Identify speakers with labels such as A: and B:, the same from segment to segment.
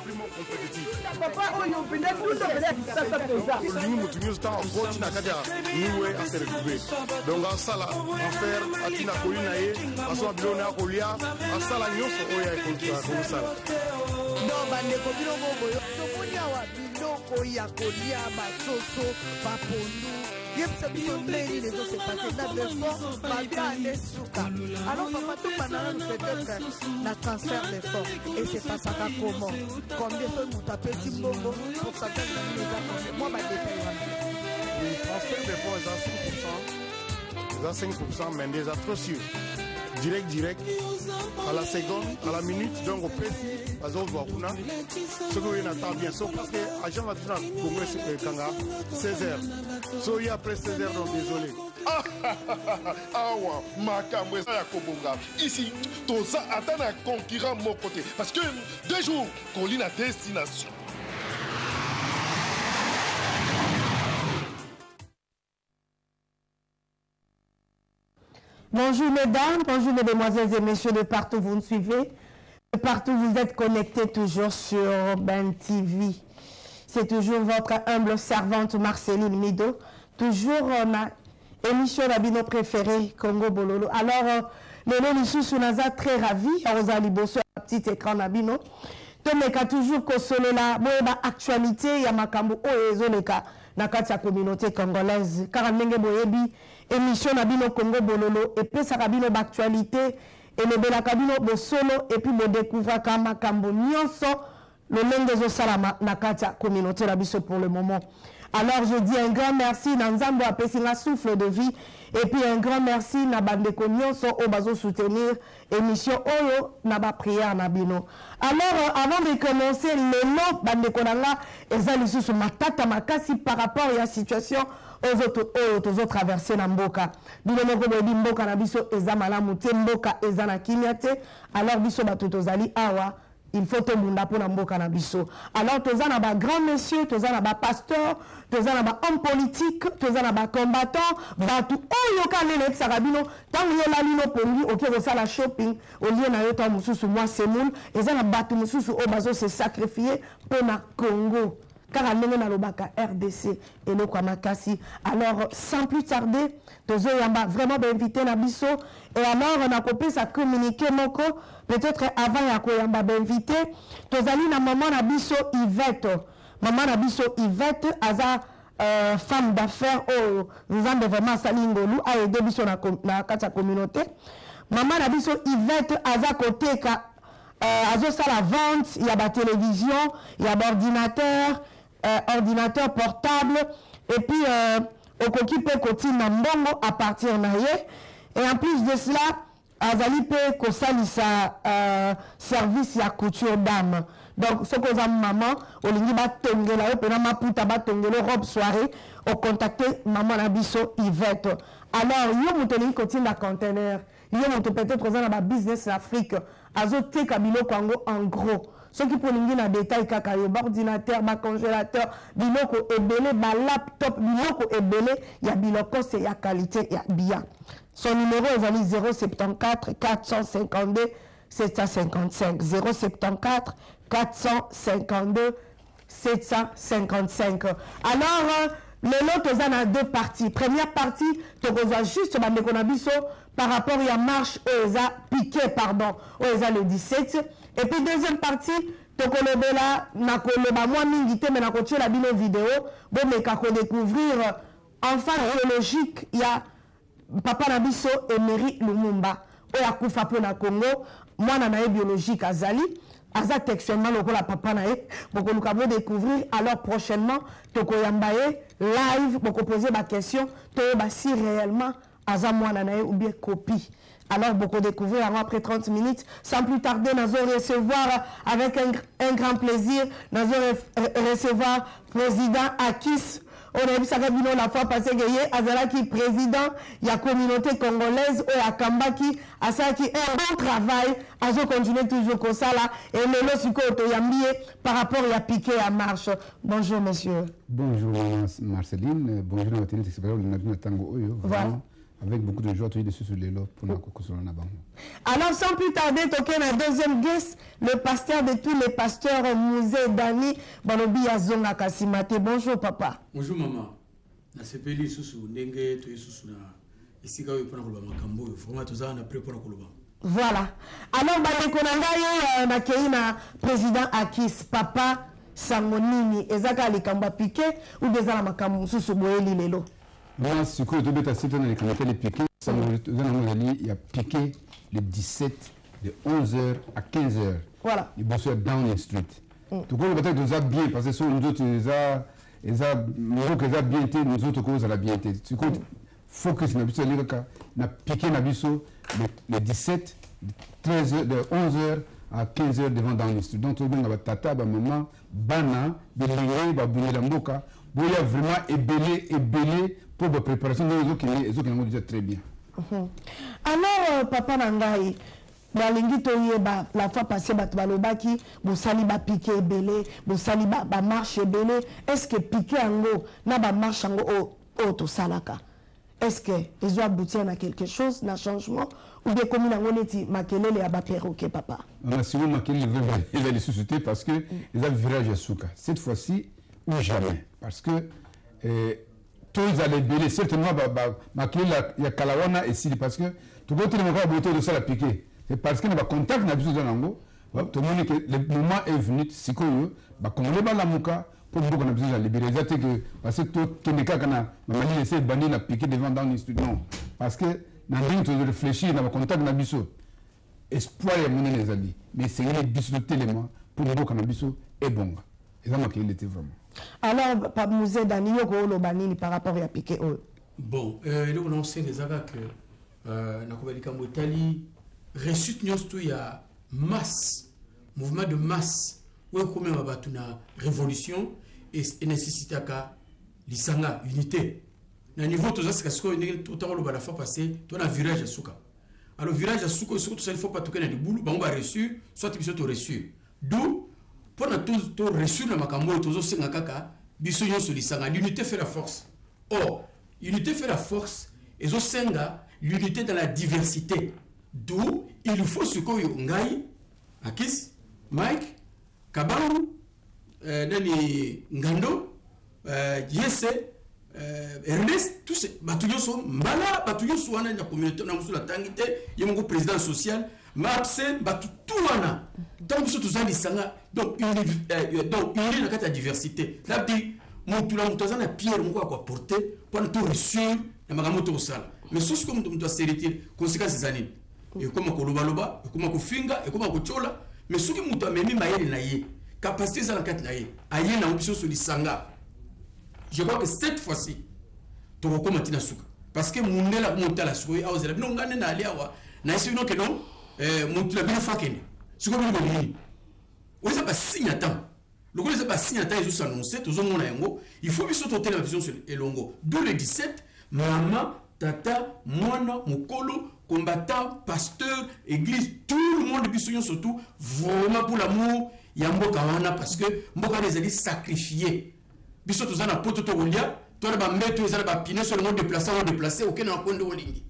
A: complètement compétitif.
B: Papa, on a fait des
A: nous temps vote na kadia nous à se retrouver. Donc en ça là, en faire atina kolinae, aso bilona kolia, en ça là nyonso oya comme ça.
B: Non, bande kobilo boyo. Tomonia wa biloko ya kolia basoso bapondu. Yepsa biso ndeni les autres c'est passé là de fort, babia souka. Alors papa tout banana peut-être la transfert d'effort et c'est pas ça comment. Combien de nous taper Timbongo pour ça faire les affaires. Moi ma détail.
A: Le transfert d'effort est à 5%, mais des trop sûr. Direct, à la seconde, à la minute, donc au précis, à Zolvakuna, ce que vous attendez bien, sauf parce que l'agent va dire à Congrès Kanga, 16h. So, il y a après 16h, donc désolé.
C: Ah ouais, ma camoué, ça y a Kobonga. Ici, tout ça attend un concurrent de mon côté. Parce que 2 jours, colline à destination.
D: Bonjour mesdames, bonjour mesdemoiselles et messieurs de partout vous nous suivez, de partout vous êtes connectés toujours sur Ben TV. C'est toujours votre humble servante Marceline Mido, toujours ma émission d'abino préférée Congo Bololo. Alors, les Lissou Naza très ravi, Rosalie Bosso, petit écran d'abino. Tomeka toujours que solo la moeba actualité ya makambo o ezoleka na kati ya communauté congolaise car ndenge boyebi émission na bino Congo Bololo et puis ça bino d'actualité et le bela kabino bo solo et puis bo découvrir ka makambo nyonso le lenge zo salama na kati ya communauté la biso pour le moment. Alors je dis un grand merci na nzambo apesi nga souffle de vie et puis un grand merci na bandeko nyonso o bazo soutenir émission oyo na ba prière na bino. Alors avant de commencer le nom bandeko nanga eza lisusu matata makasi par rapport à la situation aux autres traversées na mboka. Bino moko boyebi mboka na biso eza malamu te, mboka eza na kimia te. Alors biso bato tozali awa il faut te munda pour na mboka na biso. Alors toza na ba grand monsieur, toza na ba pasteur, toza na ba homme politique, toza na ba combattant, batu oyo ka nene eksaka bino tango yo la lino pongi oki kosala shopping au lieu na yo ta mususu moi semoun eza na batu mususu o bazo se sacrifier pour na Congo. Car ndenge na lobaka RDC et le Kwamakasi. Alors sans plus tarder, tozo yamba vraiment invité na biso et alors on a copié sa communiqué moko peut-être avant ya ko yamba invité tozali na maman na biso Yvette. Maman na biso Yvette aza femme d'affaires au nzambe vraiment salingolu a aidé biso na kata communauté. Maman na biso Yvette aza côté ka azo sala vente, il y a ba télévision, il y a ordinateur portable et puis okokipe koti na mbongo à partir na ye et en plus de cela azali pe kosalisa service ya couture d'âme. Donc ce que za maman olingi ba tongela yo pena maputa ba tongelo robe soirée au contacter maman na biso Yvette. Alors yo mutoli koti na conteneur yo muto peut-être za na ba business Afrique azote kabilo kwango en gros. Ce qui pour l'ingi na détail kaka yo ordinateur, ba congélateur, biloko ebele, ba laptop, biloko ebele, ya biloko c'est ya qualité ya bien. Son numéro est 074 452 755 074 452 755. Alors le lot est en deux parties. Première partie, tu vois juste par rapport à la marche piqué pardon, le 17. Et puis deuxième partie, tu kolobela na koloba moi mingité mais na kotie la bino vidéo, bon mais ka ko découvrir enfant biologique, il y a papa na biso Emery Lumumba, o ya kufa po na Congo, moi na biologique azali. Aza textuellement lokola papa na ye, boko luka bo découvrir alors prochainement toko yambaye live boko poser ma question to ba si réellement aza mwana na ye ou bien copie. Alors beaucoup découvrir après 30 minutes sans plus tarder nous allons recevoir avec un grand plaisir nous allons recevoir président Akis. On a vu ça la fois passée que Azala qui président il y a communauté congolaise ou à Kambaki à ça qui est un bon travail à ce continuer toujours comme ça là et le lorsque to yambié par rapport à piqué à marche. Bonjour monsieur.
E: Bonjour Marceline, bonjour à votre téléspectateur de Tango Oyo.
D: Voilà.
E: avec beaucoup de joie, tu es dessus sur les lots pour nous.
D: Alors, sans plus tarder, toquer la deuxième guest, le pasteur de tous les pasteurs, Mouzé Dani, Balobi Azonga Kassimate. Bonjour, papa.
F: Bonjour, maman. Na sepeli susu, ndenge, tu es susu na. Ici, quand on a makambo, vraiment, tout ça, on a préparé pour le bas.
D: Voilà. Alors, Badekonanga, Nakeina, président Akis, papa Sangonini, Ezaka Likamba Piqué, ou des Alamakamou, Susu Boeli Lelo.
E: Moi, ce que je dois citer dans les candidates, les piquets, il y a piqué le 17 de 11h à 15h.
D: Voilà.
E: Il bosse Downing Street. Tout le monde va bien, parce que si nous autres, ils ont bien été, nous autres, nous avons bien été. Tu comptes, focus, na piqué le 17, de 11h à 15h devant Downing Street. Donc, tout le monde va tata, maman, bana, belé, babouné la mboka. Il y a vraiment ébélé pour la préparation des autres qui ont déjà très bien.
D: Alors, papa Nangaï, la fois passée, balobaki, bosali ba piqué ébélé, bosali ba marche ébélé. Est-ce que piqué ango, na ba marche ango au to salaka? Est-ce que ils ont abouti à quelque chose, à un changement, ou bien comme on a dit, makelele a ba perroquet, papa?
E: On a souvent makelele va les susciter parce que ils ont virage à Souka. Cette fois-ci, ou jamais. Parce que tous les belés, certainement, il y a Kalawana et Sili, parce que tout le monde va beauté de ça la piquer. C'est parce qu'il y a un contact dans le Nango. Tout le monde, le moment est venu, si on va la mouka, pour nous, on a besoin de libérer. Parce que tout le monde a essayé de bannir la piquer devant dans l'institut. Non. Parce que dans le temps de réfléchir, on a contact dans le biseau. Espoir est mon les amis. Mais c'est un biseau tellement pour nous, on a biseau est bon. Et ça m'a qu'il était vraiment.
D: Alors, Pape Mouzé Dani, par rapport à Piqué.
F: Bon, on sait déjà que Nakobalika Motali, réussite il y a masse, mouvement de masse, où il y a une révolution et nécessité à l'isanga, unité. À niveau tout ça, c'est ce qu'on a la fois passée, on a un virage à Souka. Alors, virage à Souka, il ne faut pas toquer dans le boulot, on va reçu, soit tu peux reçu. D'où pendant tout reçu le makambo tout ça ngakaka biso nyonso lisanga l'unité fait la force. Or l'unité fait la force et zo senga l'unité dans la diversité. D'où il faut ce qu'on ngai Akis Mike Kabaru nani Ngando Yese Ernest tous ces batuyonso mbala batuyonso wana na communauté na musula tangite yemongo président social Mapsen batu touana donc surtout ça lisanga donc une dans la diversité là dit mon tout la mutaza na pierre mon quoi porter pour tout reçu na magamoto au sala mais ce comme tu dois sérétir conséquences années et comment ko loba et comment ko finga et comment ko chola mais ce qui mutu amemi mayele na ye capacité za la kat na ye aye na option sur lisanga je crois que cette fois-ci tu recommences tina suka parce que mundela monta la suka a ozela non ngane na aliawa na isi no que non mon tu la bien fakene ce qu'on veut dire on les a pas signé à temps le gars les a pas signé à temps ils ont annoncé tous au monde yango il faut bien sauter télévision sur Elongo d'où le 17 maman tata mwana mukolo combattant pasteur église tout le monde biso surtout vraiment pour l'amour ya mboka wana parce que mboka les a sacrifiés biso tous na poto to olia to ba mettre les ba piner sur le monde déplacer aucun na kondo olingi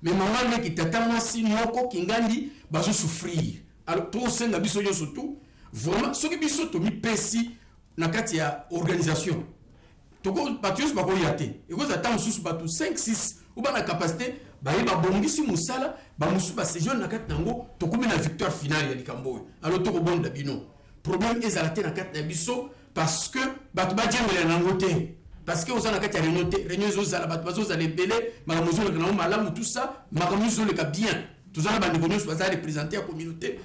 F: mais maman ne qui tata masi noko kingandi bazo souffrir alors tout senga biso yo surtout vraiment ce qui biso to mi pesi na kati ya organisation to ko batius ba ko yate et ko attend sous batu 5 6 ou ba na capacité ba yeba bongisi musala ba musu ba séjour na kati nango to ko na victoire finale ya likambo alors to ko bonda bino problème ezalate na kati ya biso parce que batu ba djemela na ngote parce que on a kati ya réunion zozala batu bazozala belé malamuzo le kana malamu tout ça malamuzo le ka bien tous les bandits qui sont représentés à la communauté,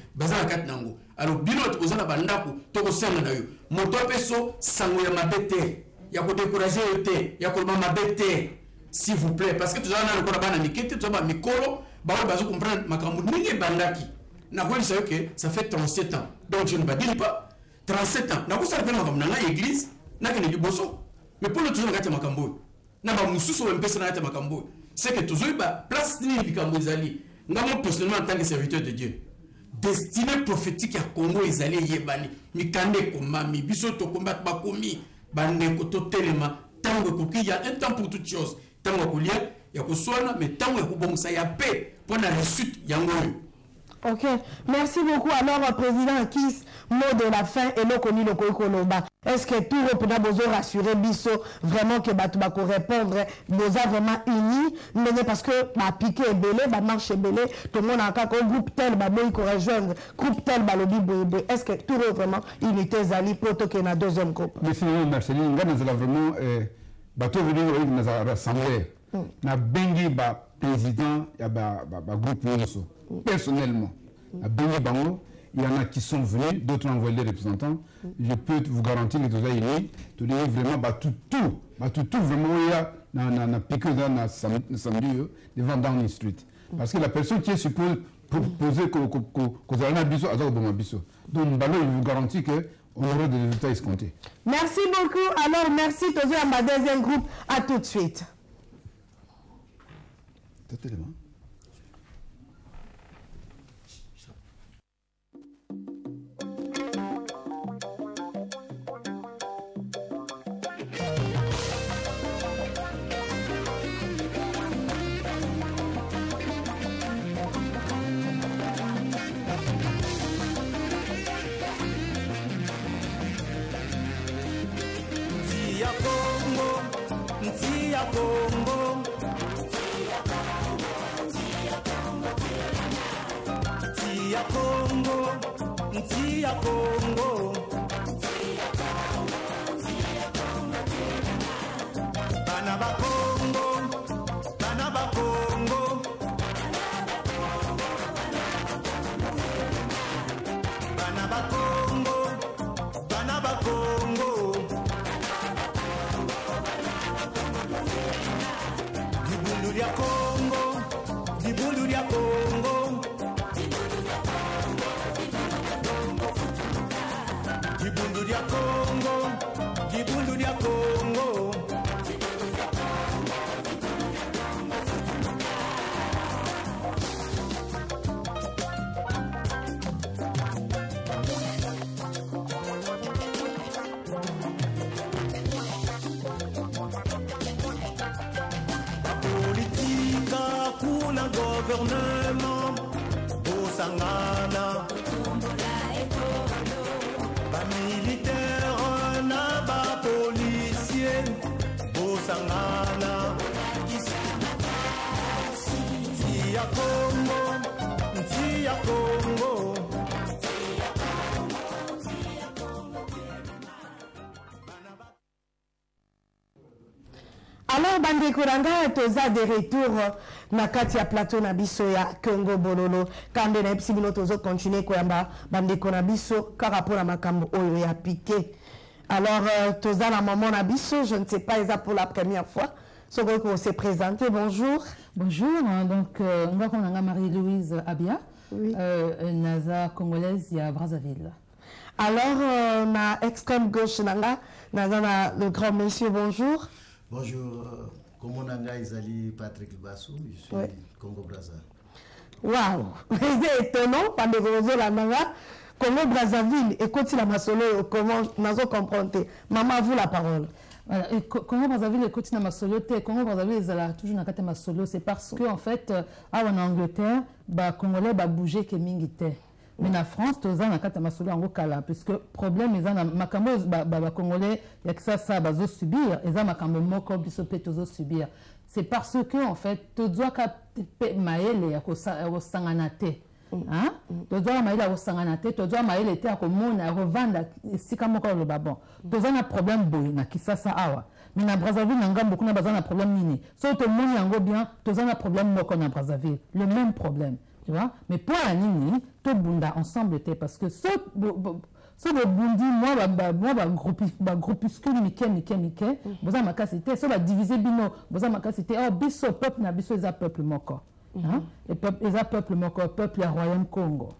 F: alors, bino aux ana bandako, toko senga na yo. Moto peso sango ya mabete, ya ko décourager yote, ya ko mabete, s'il vous plaît, parce que tous ana ko bana mikete, tous ana mikolo, ba bazo comprendre makambu ninge bandaki. Na ko ça que ça fait 37 ans. Donc je ne badine pas 37 ans. Na ko ça fait makambu na église, na ke ni boso. Mais pour le toujours na kati makambu. Na ba mususu wa mpesa na kati makambu. C'est que toujours ba place ni bikambu zali. Moi, personnellement, en tant que serviteur de Dieu, destiné prophétique à Congo, ils allaient yébani. Mikande komami, bisoto combat bakomi, bande koto telema. Tango koki, il y a un temps pour toutes choses. Tango kolia, ya koswana mais tango ya kobongisa ya paix pour la réussite yango.
D: Ok, merci beaucoup. Alors, Président Kiss, mot de la fin et le connu le Koloba. Est-ce que tout le monde a besoin de rassurer Bisso vraiment que Batouba peut répondre, nous a vraiment unis, mais parce que ma piqué est belé, ma marche est belé, tout le monde a encore un groupe tel, ma boy qu'on rejoindre, groupe tel, ma lobby boy. Est-ce que tout le monde vraiment unité Zali plutôt que dans deuxième groupe?
E: Merci, Marceline. Nous avons vraiment bateau venu nous a rassemblé. Na bengi ba président ya ba groupe Nyoso. Personnellement, à Bengi Bango, il y en a qui sont venus, d'autres ont envoyé des représentants. Je peux vous garantir que tout ça est vraiment tout vraiment il y a na piqué dans samedi devant Downing Street. Parce que la personne qui est supposée proposer que a biso à biso. Donc je vous garantis que on aura des résultats escomptés.
D: Merci beaucoup. Alors merci toujours à ma deuxième groupe. À tout de suite.
G: Gouvernement, Bosangana, ba militaire, na ba policier, Bosangana, Tia Congo,
D: Alors, Bande Kuranga, toza de retour na kati ya plateau na biso ya Congo Bololo. Kande na epsibino tozo continuer koyamba Bande Konabiso karapo na makambo oyo ya piqué. Alors, toza la maman na biso, je ne sais pas, ça pour la première fois. Soko qu'on s'est présenté, bonjour.
H: Bonjour, donc on va qu'on a Marie-Louise Abia,
D: oui.
H: Naza congolaise, il y a Brazzaville.
D: Alors, ma extrême gauche nanga, Naza le grand monsieur, bonjour.
I: Bonjour, comment nanga Isali Patrick Bassou, je suis Congo Brazza.
D: Waouh, c'est étonnant, par le la nanga, Congo Brazzaville, écoutez la masolo, comment Nazo comprendre. Maman, vous la parole.
H: Voilà, Congo Brazzaville écoute na masolo te Congo Brazzaville ezala toujours na kata masolo, c'est parce que en fait en Angleterre ba congolais ba bouger ke mingi te. Mais en France toza na kata masolo yango kala puisque problème eza na makambo ba congolais ya que ça bazo subir eza makambo moko biso pe tozo subir. C'est parce que en fait tozo ka maele ya ko sangana te. Hein? Tozo maele ya ko sangana te, tozo maele te ko mona revendre sika moko lo babon. Tozo na problème boy na Kisasa awa. Mais na Brazzaville nanga beaucoup na bazana problème nini. So to moni yango bien, tozo na problème moko na Brazzaville, le même problème. Tu vois, mais pour la nini, tout bunda ensemble était parce que ce bundi moi groupuscule mike vous avez ma cité ça va diviser bino vous avez ma cité oh biso peuple na biso eza peuple moko hein et peuple eza peuple moko peuple ya royaume Congo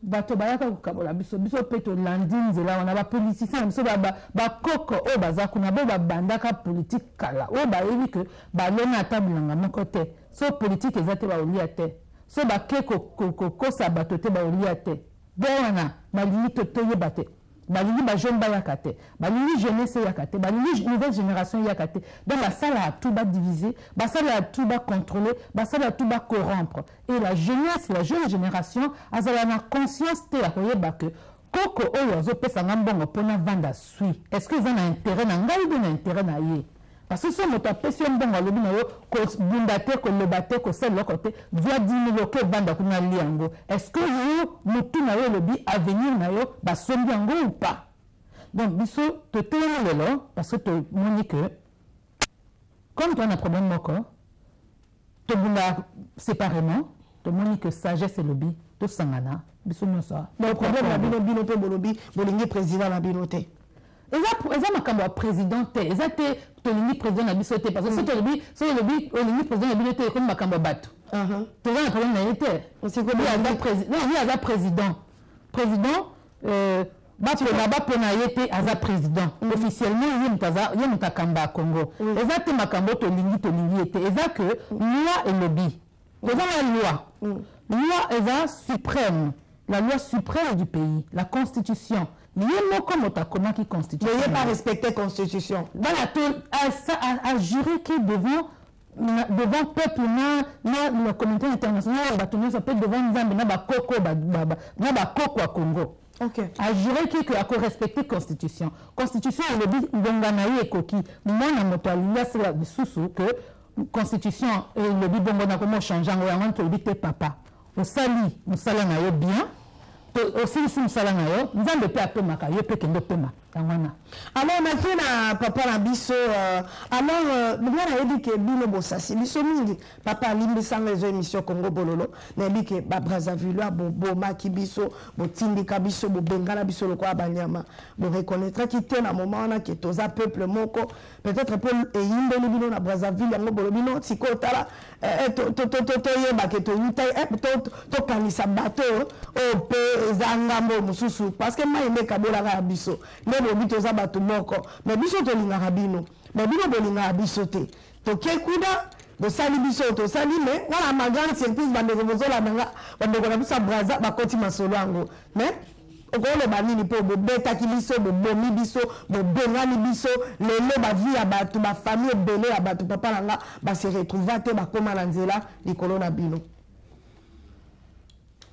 H: bato bayaka kukabola biso peto landine zela on a ba politicien biso ba koko o bazaku na ba bandaka politique kala o ba yebi que ba lona table nga moko te so politique ezate ba olia te so ba ke ko sa bato te ba olia te bona na limite to yebate balingi bajeune bayaka te balingi jeunesse yaka te balingi nouvelle génération yaka te donc basala ya tout badiviser basala ya tout bacontrôler basala ya tout bacorrompre et la jeunesse la jeune génération azala na conscience te ya koyeba ke koko oyo azopesanga mbongo mpona vanda sui est-ce que eza na intérêt na ngai ou na intérêt na ye parce que so moto apesi yo mbongo alobi na yo kobunda te koloba te kosala eloko te via 10 000 oke evanda kuna li yango est-ce que yo motu na yo olobi avenir na yo basombi yango ou pas donc biso totelemi lelo parce que tomoni que comme toi na problème moko tobunda séparément tomoni que sagesse elobi tosangana biso nyonso
D: le problème na bino bino mpe bolobi bolingi président na bino te
H: eza makambo ya président te eza te tolingi président na biso te parce que soki olobi olingi président na bino te ekomi makambo ya bato toza na problème na ye te ye aza président bapona ye te aza président officiellement ye moto akamba ya congo eza te makambo tolingi ye te eza que loi elobi toza na loi eza suprême la loi suprême du pays la constitution il y a comme qui constitution.
D: Il n'y a pas respecté la constitution.
H: Voilà, à jurer que devant le peuple, la communauté internationale, ça peut devant Koko à Congo.
D: Okay.
H: À jurer qu'il a respecté la constitution. La constitution, elle dit que et Koki. Moi, c'est la sous que la constitution, le dit que nous changeons, on dit que papa. Au sali, nous salons bien. Aussi nous salons nous avons pe apemaka yo pe kendo pema tangwana
D: alors na papa na biso alors bwana yebi ke bino bosasi biso mingi papa limbi sanga ezo émission Congo Bololo na yebi ke ba Brazzaville bo maki biso bo tindika biso bo bengala biso lokwa banyama bo reconnaître ki te na moment na ke toza peuple moko peut-être pour eyimbe ni bino na Brazzaville yango bolo bino tikotala to yeba ke to yuta to kanisa bato o pe ezangambo mususu parce que mai meka bola ga biso le bito za bato moko mais biso to linga bino mais bino bolinga biso te to kekuda de sali biso to sali mais wala magane surprise bande bozola nanga bande ko na biso braza bakoti masolo yango mais okole banini po bobeta ki biso bobomi biso bobengani biso lelo ba vie ya bato ba famille belé ya bato papa nanga ba se retrouver te ba koma na nzela likolo na bino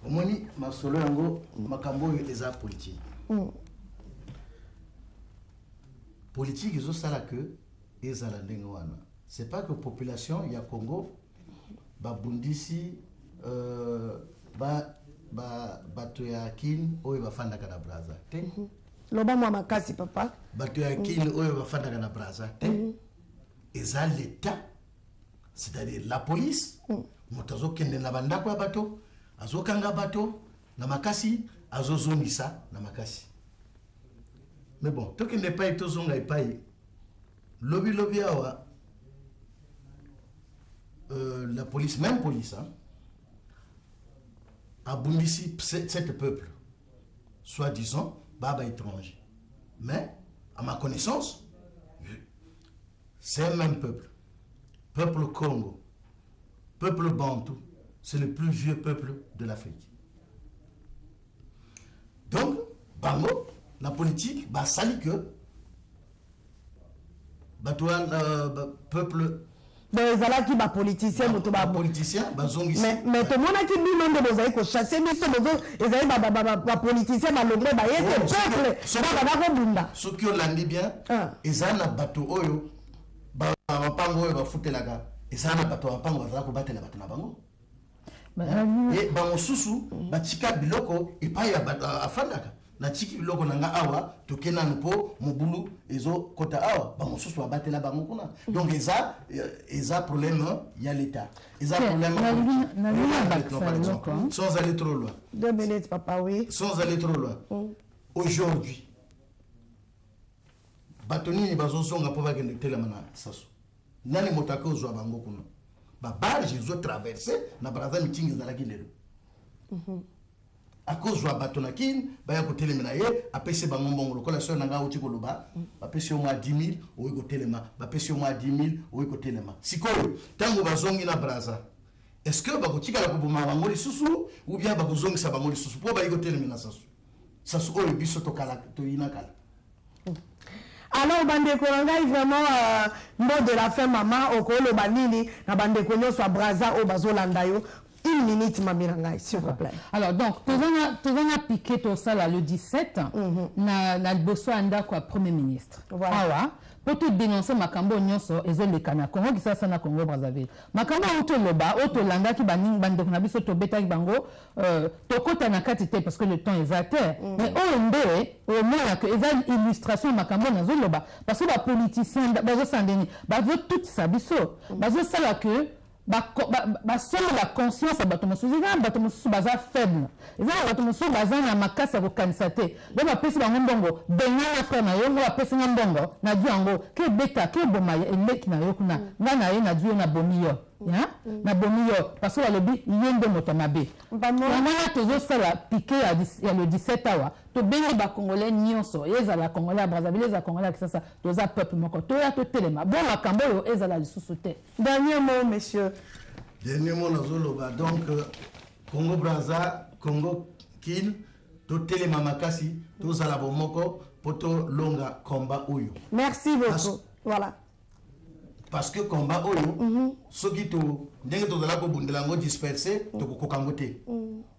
I: omoni masolo yango makambo eza politique politique ezosala que ezala ndenge wana c'est pas que population ya Congo babundisi bato ya kini oyo bafandaka na Brazza te
D: loba mwa makasi papa
I: bato ya kini oyo bafandaka na Brazza te eza l'état c'est-à-dire la police moto azokende na bandako ya bato azokanga bato na makasi azozongisa na makasi mais bon tokende epai tozonga epai lobi awa la police même police abundisi cet peuple soi-disant baba étranger mais à ma connaissance c'est un même peuple Congo, peuple Bantou, c'est le plus vieux peuple de l'Afrique. Donc, bango, la politique, bah, sali que, bah, toi, peuple.
D: Mais voilà qui va politicien,
I: politicien, bah, zongi.
D: Mais tout le monde a qui dit non de vous avez chasser, mais ce besoin, les politicien, bah, le vrai, bah, il y a des peuples,
I: ceux qui ont l'andi bien, ils ont un bateau, oyo, bah, pango, bah, foutre la gare, ils ont un bateau, pango, bah, battre la bateau, na bango. Et bah, on sous, bah, tika biloko, et pas y a afandaka. Na tiki biloko nanga awa tokena nupo mobulu ezo kota awa ba mosusu abatela bango kuna donc eza problème il y a l'état eza problème sans aller trop loin
D: 2 minutes papa oui
I: sans aller trop loin aujourd'hui batoni bazo songa po ba kende tela mana sasu nani motaka ozwa bango kuna ba barge zo traverser na Brazza mitingi za la kilelo à cause de Batonakin, baya ko telemena ye apesi bango mbongo lokola so nanga uti ko loba bapesi mo 10 000 o ko telema bapesi mo 10 000 o ko telema sikoyo tango bazongi na Brazza est-ce que bako tika la ko boma bango lisusu ou bien bako zongi sa bango lisusu po ba ko telemena sasu ça se oyo biso tokala toyina kala.
B: Alors bandeko ngai vraiment mot de la fin maman okolo banini na bandeko nyoso braza o bazolanda yo. Une minute, Mamirangai, s'il vous plaît.
H: Alors, donc, tu as piqué tout ça là, le 17, na le bosso anda quoi, Premier ministre. Voilà. Pour tout dénoncer Makambo Nyonso, et le Kana, Congo qui ça na Congo Brazzaville. Makambo auto loba, auto landa qui baning bandok na biso to beta bango, to kota na katite parce que le temps est à terre. Mais au moins que les illustrations Makambo na loba parce que les politiciens bazo sandeni, bazo tout ça biso, bazo ça là que seule la conscience à Batomosu, Batomosu baza faible. Et ça, Batomosu baza na makasa ko kansate. Donc la pesi bango bongo, benga na frère na yo, la pesi na bongo, na di ango, ke beta, ke boma ya eleki na yo kuna. Na ye na di na bomiyo. Ya? Na bomiyo parce que le bi yende motomabe. Vraiment toujours ça la piqué à le 17 awa. To benga ba congolais nyonso, ezala congolais Brazzaville, ezala congolais ça to za peuple moko. To ya to telema. Bon makambo yo ezala lisusuté.
B: Dernier mot monsieur.
I: Dernier mot nazoloba donc Congo Brazza, Congo Kin, to telema makasi, to zala bomoko poto longa combat oyo.
B: Merci beaucoup. Voilà.
I: Parce que combat oyo, ceux qui to ndenge to zala ko bundelango dispersé, to ko kokangote.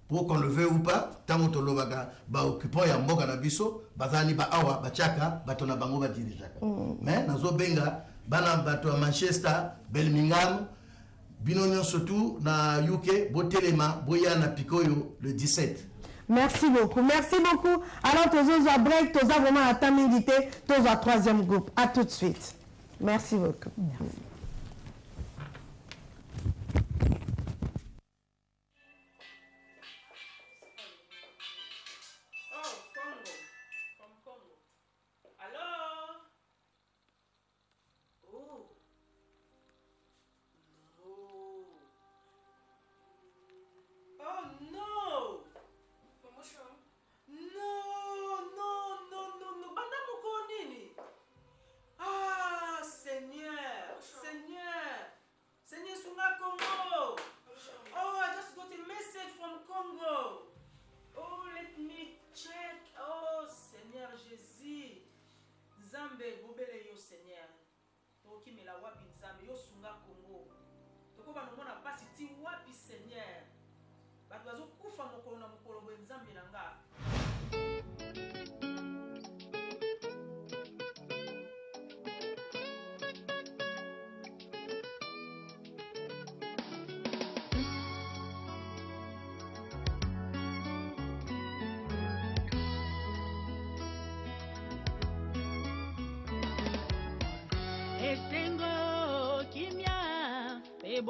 I: Pour qu'on le veuille ou pas, tant que l'on va occuper un mboka na biso, bazani ba awa, ba chaka, batona bango ba dirijaka. Mais nazo benga, bana bato à Manchester, Birmingham, binonyo surtout na UK, botelema, boya na pikoyo le 17.
B: Merci beaucoup, merci beaucoup. Alors, tous à break, tous à vraiment à tamidité, tous à troisième groupe. À tout de suite. Merci beaucoup. Merci.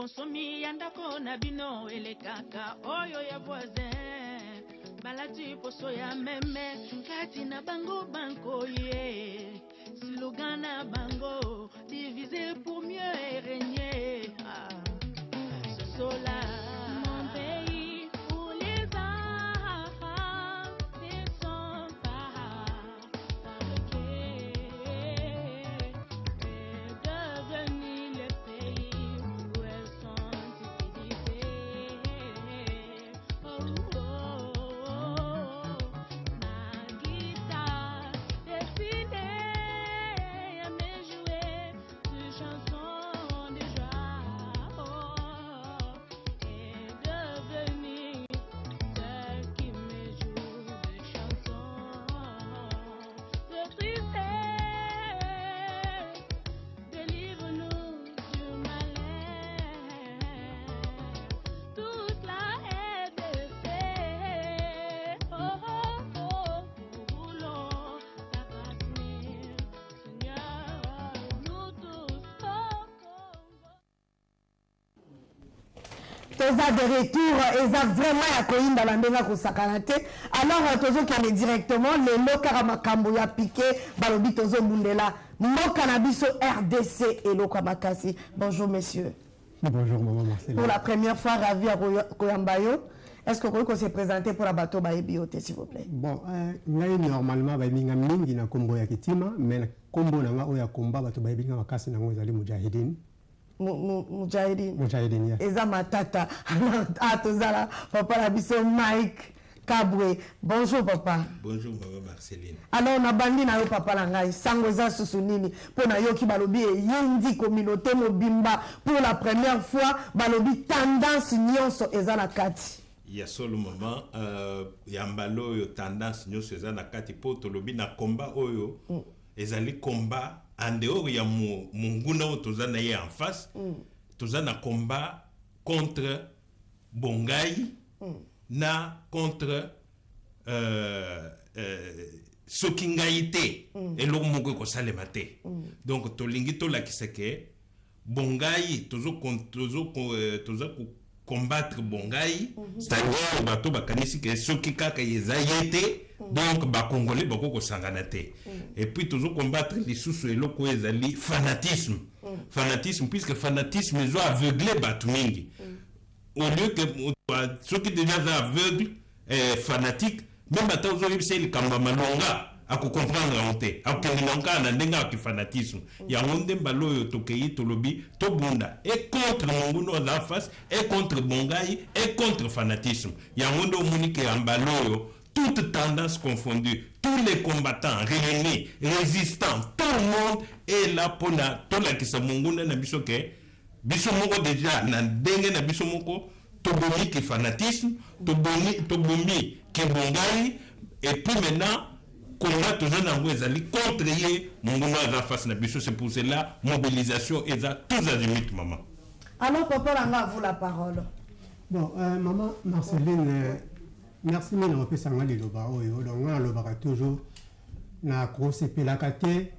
J: bonsomi ya ndako na bino elekaka oyo ya voisin balati poso ya meme kati na bango banko ye slogan na bango diviser pour mieux régner ce sola mon pays pour les arts et son
B: de retour, ils ont vraiment accueilli dans la maison pour Sakanate. Alors, Tozo qui est directement, les locarama Kamboya piqué, Balobi Tozo Mundela, mon cannabis RDC et Lokamakasi. Bonjour, messieurs.
K: Bonjour, maman Marcel.
B: Pour la première fois, ravi à Koyambayo. Est-ce que vous pouvez se présenter pour la bateau Baébioté, s'il vous plaît?
K: Bon, normalement, Baïminga Mingi na Kombo ya Kitima, mais Kombo na Oya Komba, bateau Baébinga Makasi na Ngozali Mujahideen.
B: Mujahideen.
K: Mujahideen, yeah.
B: Eza matata. Ah, tozala, papa la biso Mike.
D: Kabwe. Bonjour papa.
L: Bonjour maman Marceline.
D: Alors on a bandi na yo papa la ngai sango za susunini pour na yo ki balobi yindi communauté mobimba pour la première fois balobi tendance nyonso eza na kati.
L: Ya solo maman ya mbalo yo tendance nyonso eza na kati po tolobi na combat oyo ezali combat en dehors ya munguna o toza na ye en face toza na combat contre Bongai na contre Sokingaïté et l'homme ko salema te. Donc tolingi to la kiseke Bongai tozo combattre Bongai c'est-à-dire bato bakanisi ke soki kaka yezayete donc ba congolais bako ko sangana te. Et puis tozo combattre les sous eloko ezali fanatisme. Fanatisme puisque fanatisme ezo aveugler bato mingi. Au lieu que ceux qui déjà aveugles fanatiques même à temps aujourd'hui c'est le kamba malonga à comprendre en té à kenilonga na ndenga ki fanatisme ya ngonde mbalo yo tokei tolobi to bunda et contre monguno la face et contre Bongai et contre fanatisme ya ngonde omunike mbalo yo toute tendance confondue tous les combattants réunis résistants tout le monde est là pour na to la kisa monguna na biso ke biso moko déjà na ndenge na biso moko tobomi ki fanatisme tobomi ki Bongai et puis maintenant combat toujours na ngwezali contre ye monguna za face na biso c'est pour cela mobilisation et ça tous azimuts maman.
D: Alors papa langa vous la parole.
K: Bon maman Marceline merci mena opesa ngali loba oyo donc na loba toujours na ko sepelaka te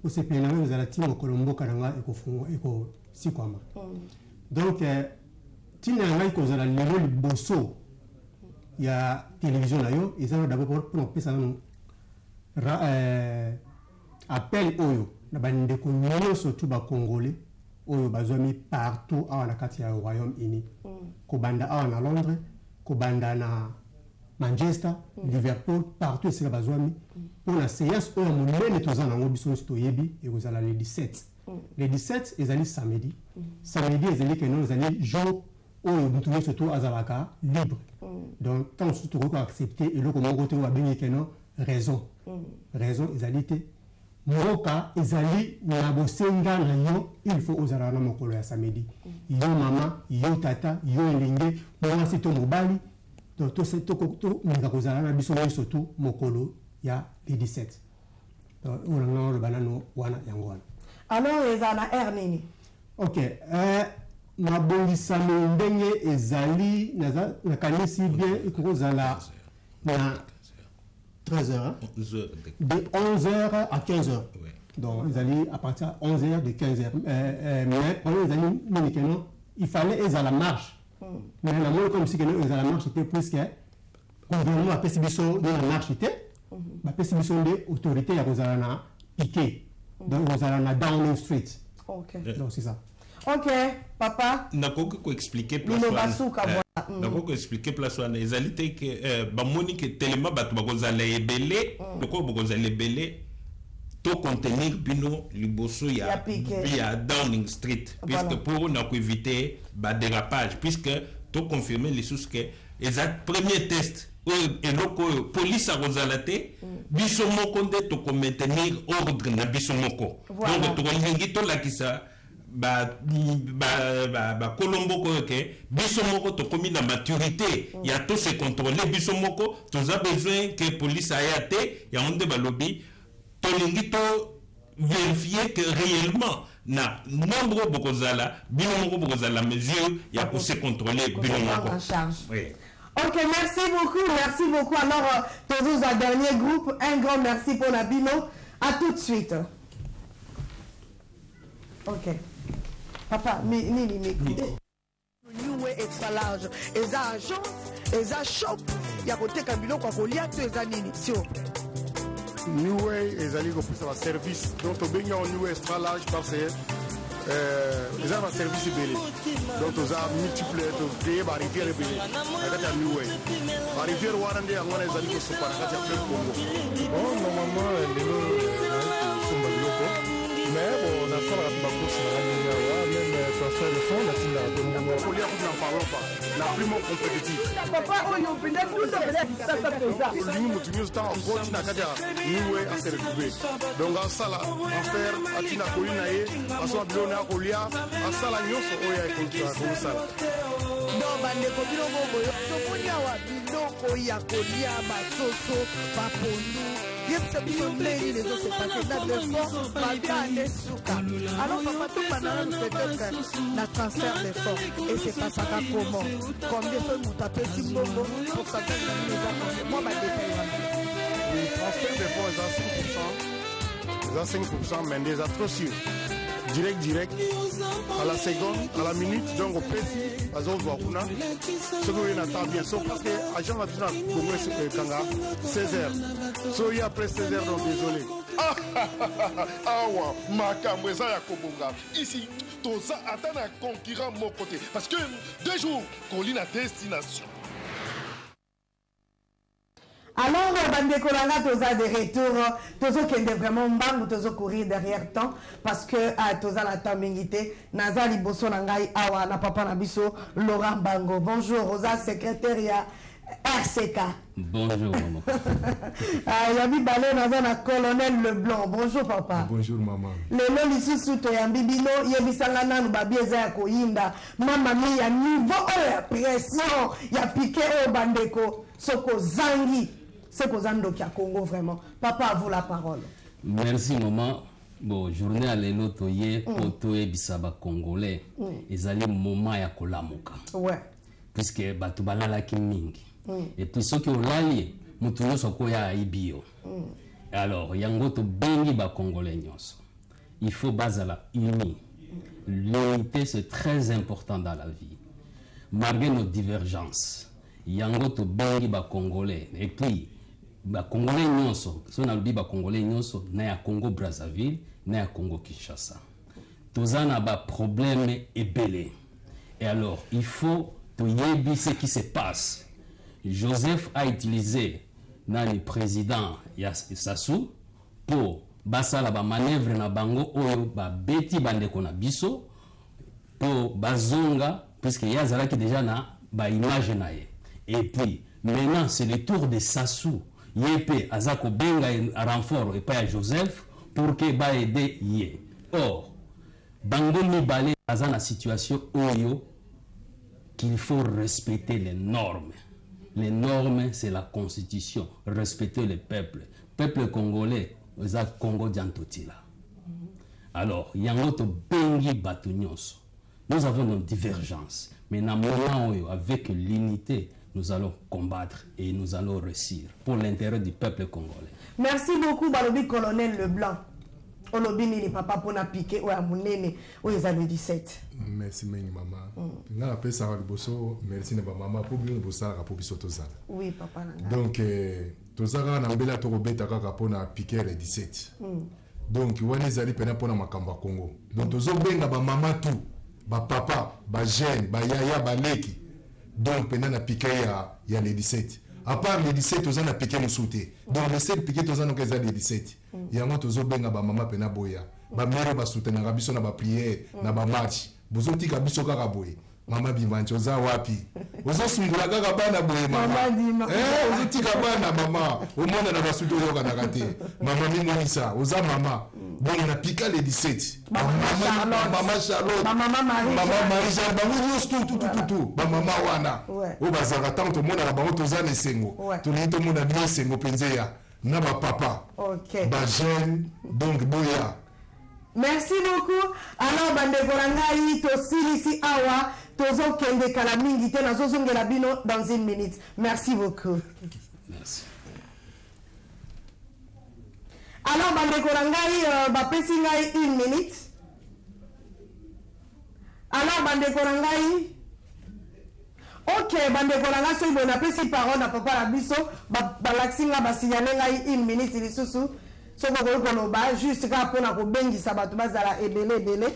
K: ko sepela na ezala ti mokolo kana ekofungo eko sikwama. Donc tina ngai ko zala lelo liboso ya télévision na yo ezala d'abord pour opesa no appel oyo na bandeko nyonso tu ba congolais oyo bazwami partout awa na kati ya Royaume-Uni ko banda awa na Londres ko banda na Manchester, Liverpool, partout ici bazwami pour la séance oyo monene toza nango biso toyebi et vous allez le 17. Le 17 ezali samedi. Samedi ezali que nous ezali jour oyo mutu surtout azalaka libre. Donc tant surtout ko accepter et le comment côté wa bengi que non raison. Raison ezali te. Moka ezali na bosenga na yo il faut ozala na mokolo ya samedi. Yo mama, yo tata, yo elinge, moi c'est ton mobali. Donc tout c'est tout nga kozala na biso surtout mokolo ya le 17. Donc on a le banano wana yango.
D: Alors ezana air nini? OK. Na
K: bongisami ndenge ezali na kanisi bien ikozala na 13h, de 11h à 15h. Oui. Donc, ils allaient à partir de 11h, de 15h. Mais pendant les années, il fallait qu'ils aient la marche. Mais la monnaie comme si ils aient la marche, c'était plus que le gouvernement a fait de la marche, il a fait des autorités, il y a piqué. Donc, ils ont Downing Street.
D: Ok.
K: Donc, c'est ça.
D: Ok, papa.
L: N'a pas expliqué place N'a expliqué place wana ezalité que bamoni que tellement bato bakozala ebele loko bakozala ebele to contenir bino liboso ya Downing Street puisque pour na éviter ba dérapage puisque to confirmer les sources que exact premier test et loko police a rozalate biso moko nde to maintenir ordre na biso moko donc to ngi to la kisa Colombo que biso moko to komi na maturité il y a tout se contrôler biso moko tous a besoin que police ayate ya onde balobi to lingi to vérifier que réellement na nombre bokozala bino moko bokozala mesure ya ko se contrôler bino moko
D: en charge.
L: Oui.
D: OK, merci beaucoup. Alors tous un dernier groupe, un grand merci pour la bino. À tout de suite. OK. Papa, nini New Way extra large. Eza agence, eza shop. Ya koteka biloko kolia to eza nini sio.
A: New Way ezali ko pesa service. Donc to benga New Way extra large parce que eza un service belé. Donc to za multiple to créer ba rivière belé. Akata New Way. Ba rivière warande ngona ezali ko sopa akata plein Congo. Bon normalement lelo somba biloko. Mais bon, on a fait la course même transfert de fonds, on a fait la parlons pas. La primo compétitif olingi motu nyonso ntango akoti na kati ya niwe ase retrouve donc asala enfer atina koli na ye asala biloko na ya kolia asala nyonso oyo akosala
B: donc bandeko biloko boyo tomoni awa biloko ya kolia basoso bapondu yebisa biso ndenge ezosepase na defort babiane suka alors papa topanana peut-être na transfert d'effort et c'est pasaka comment combien so moto apesi mbongo pourcentage na bino eza combien moi badetail wana
A: transfert d'effort eza 5%, mais eza trop sûr direct à la seconde à la minute donc opesi bazozwa kuna soki oye na temps bien so parce que agent va tuna congo kanga 16h so oye après 16h donc désolé
C: awa makambo eza ya kobonga ici toza ata na concurrent moko te parce que 2 jours kolina destination.
D: Alors, bandeko langa toza de retour, tozo kende vraiment mbangu tozo courir derrière temps parce que toza la temps mingité naza liboso na ngai awa na papa na biso Laurent Bango. Bonjour, Rosa secrétaire ya RCK.
M: Bonjour maman.
D: Yabi balé naza na colonel Leblanc. Bonjour papa.
N: Bonjour maman.
D: Lelo lisusu to ya bibino yebisanga nanu babi eza ya koyinda. Mama mi ya niveau ya pression ya piqué au bandeko soko zangi. C'est aux Andes qui a Congo vraiment. Papa, à vous la parole.
M: Merci maman. Bon, journée à l'élo toye poto e bisaba congolais. Ezali moment ya kolamuka.
D: Ouais.
M: Puisque batu balala ki mingi. Et puis ceux qui ont l'allié, mutu nyonso ko ya ibio. Alors, yango to bengi ba congolais nyonso. Il faut bazala uni. L'unité c'est très important dans la vie. Malgré nos divergences, yango to bengi ba congolais. Et puis ba congolais nyonso so na lobi ba congolais nyonso na ya Congo Brazzaville na ya Congo Kinshasa tozana ba problème ebele et alors il faut to yebi ce qui se passe. Joseph a utilisé nani président ya Sassou pour basala ba manœuvre na bango oyo ba beti bandeko na biso pour bazonga puisque yazala ki déjà na ba image na ye. Et puis maintenant c'est le tour de Sassou Yépé Azako Benga renfort et pas à Joseph pour que ba aider yé. Or, Bango Mibale a la situation oyo qu'il faut respecter les normes. Les normes, c'est la constitution. Respecter le peuple. Peuple congolais, Oza Congo Diantotila. Alors, Yangoto Bengi Batunyos. Nous avons nos divergences. Mais dans le moment où, avec l'unité, nous allons combattre et nous allons réussir pour l'intérêt du peuple congolais.
D: Merci beaucoup, Balobi Colonel Leblanc. Olobini les papa pour na piquer ou à Mounene ou les années 17.
N: Merci, maman. Nga appelle ça le bosso. Merci, maman. Pour bien le bossa, pour biso tozala.
D: Oui, papa.
N: Donc, tozala na mbela to robeta kaka pour na piquer les 17. Donc, wana ezali pena pour na makamba Congo. Donc, tozo benga ba maman tout, ba papa, ba jeune, ba yaya, ba leki. Donc, pendant la piqué, il y a les 17. À part les 17, on a piqué le sauté. Donc, les 7 piqués, on a les 17. Il y a un autre benga ba maman pena boya. Ba mère ba soutenir na biso na ba prière, na ba match. Bozoti ka biso kaka boye. Mama bimancho za wapi? Ozo sungula kaka bana boye mama. Ozoti ka bana mama. Omona na ba souto yoka na kate. Mama minisa, oza mama. Bon, on a piqué les 17. Maman Charlotte. Maman Marie-Jeanne. Tout. Maman Wana. O bazaka tant tout le monde a la banque aux années sengo. Tout le monde a bien sengo penzeya. Na ba papa.
D: Ok.
N: Ba jeune donc boya.
D: Merci beaucoup. Alors bandeko rangai to silisi awa tozo kende kala mingi te nazo zongela bino dans une minute. Merci beaucoup.
M: Merci.
D: Alors, bandeko rangai, bapesi ngai 1 minute. Alors, bandeko rangai. Ok, bandeko rangai, so bon apesi parole na papa la biso, balaxi nga basignale ngai 1 minute lisusu. So ko koloba juste ka pona ko bengisa bato bazala ebele.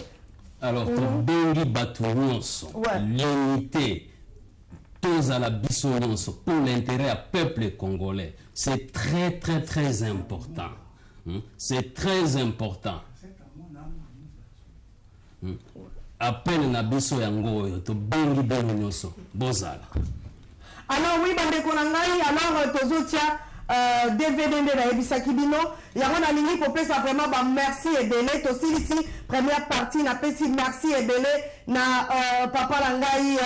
M: Alors, to bengi bato nyonso. L'unité tozala biso nyonso pour l'intérêt du peuple congolais. C'est très important. C'est très important. appel na biso yango oyo tobengi bino nyonso bozala.
D: Alors oui, bandeko na ngai, alors tozotia DVD nde na yebisaki bino yango na lingi kopesa vraiment ba merci ebele tosilisi première partie na pesi merci ebele na papa na ngai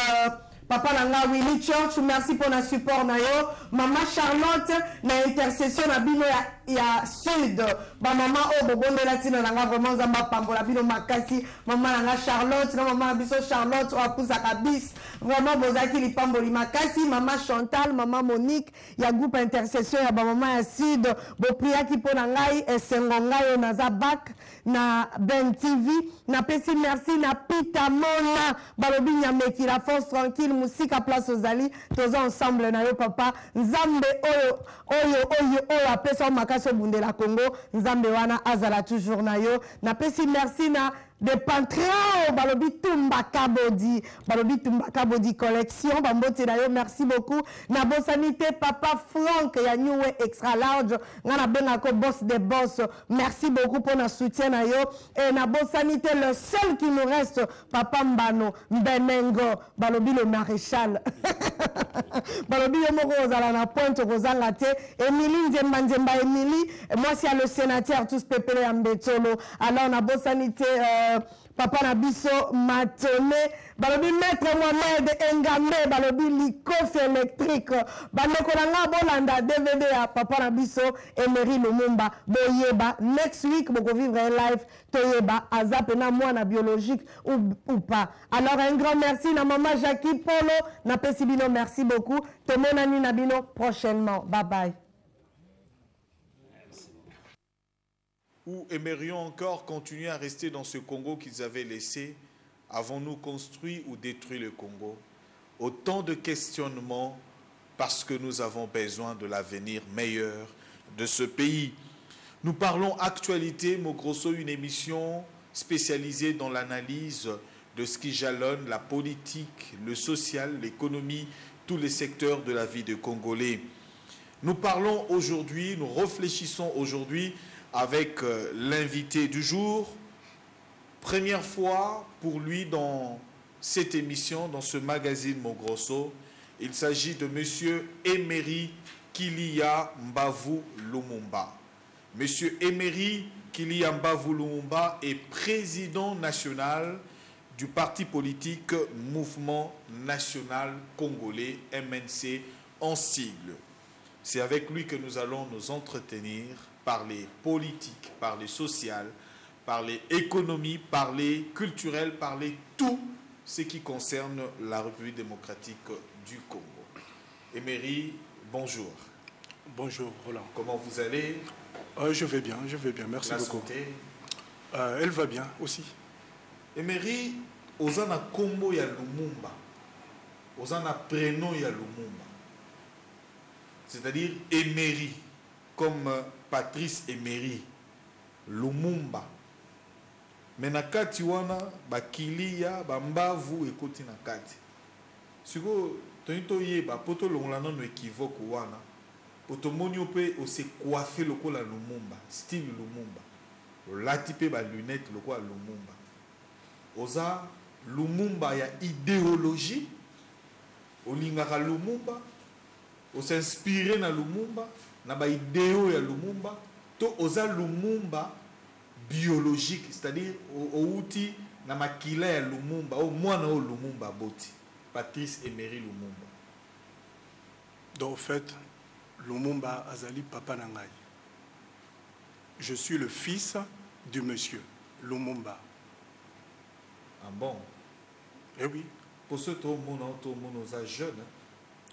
D: Papa Langa Willy Church, merci pour le support na yo. Maman Charlotte, na intercession na bino ya Sud. Ba maman o bobondo latino langa vraiment zamba pambola bino makasi. Maman Langa Charlotte, na maman biso Charlotte o apusa kabis. Vraiment bozaki li pamboli makasi. Maman Chantal, maman Monique, ya groupe intercession ya ba maman ya Sud. Bo priya ki po na ngai esengo ngai na Zabak na Ben TV. Na pesi merci na Pita Mona. Balobi nyameki la force tranquille. Musika place aux ali tous ensemble na yo papa nzambe oyo apesa makasi bundela Congo nzambe wana azala toujours na yo na pesi merci na de Pantréo balobi tumba kabodi collection bambote na yo merci beaucoup na bosanité papa Franck ya New Way extra large ngana benga ko boss des boss merci beaucoup pour notre soutien na yo et na bosanité le seul qui nous reste papa Mbano Mbenengo balobi le maréchal balobi yo moko ozala na pointe kozanga te Émilie Nzemba Émilie moi c'est le sénateur tous pepele ya Mbetolo alors na bosanité Papa Nabiso Matone, balobi maître Mohamed Engambe, balobi Likos électrique, balokolanga bolanda DVD à Papa Nabiso Emery Lumumba, boyeba next week boko vivre un live toyeba azapena mwana biologique ou pas. Alors un grand merci na maman Jackie Polo, na pesibino merci beaucoup. Tomonani nabino prochainement. Bye bye.
O: Ou aimerions encore continuer à rester dans ce Congo qu'ils avaient laissé? Avons-nous construit ou détruit le Congo? Autant de questionnements parce que nous avons besoin de l'avenir meilleur de ce pays. Nous parlons actualité, Mogrosso, une émission spécialisée dans l'analyse de ce qui jalonne la politique, le social, l'économie, tous les secteurs de la vie des Congolais. Nous parlons aujourd'hui, nous réfléchissons aujourd'hui avec l'invité du jour. Première fois pour lui dans cette émission, dans ce magazine Mogrosso. Il s'agit de M. Emery Kilia Mbavu Lumumba. M. Emery Kilia Mbavu Lumumba est président national du parti politique Mouvement National Congolais, MNC en sigle. C'est avec lui que nous allons nous entretenir, parler politique, parler social, parler économie, parler culturel, parler tout ce qui concerne la République démocratique du Congo. Emery, bonjour.
P: Bonjour Roland.
O: Comment vous allez?
P: Je vais bien, merci
O: la
P: beaucoup.
O: Santé?
P: Elle va bien aussi.
O: Emery, ozana kombo ya Lumumba, ozana prénom ya Lumumba, c'est-à-dire Emery, comme Patrice Emery, Lumumba. Mais na kati wana bakilia bambavu ekoti na kati. Siko tonito yeba poto longolana no équivoque wana. Poto monio pe o se coiffer lokola Lumumba, style Lumumba. Lati pe ba lunette lokola Lumumba. Oza Lumumba ya idéologie. Olingaka Lumumba. O s'inspirer na Lumumba. Na ba idéo ya Lumumba to oza Lumumba biologique, c'est-à-dire au outil na makila ya Lumumba au mwana o Lumumba boti Patrice Emery Lumumba.
P: Donc en fait Lumumba azali papa nangai. Je suis le fils du monsieur Lumumba.
O: Ah bon?
P: Eh oui.
O: Pour ceux qui sont jeunes,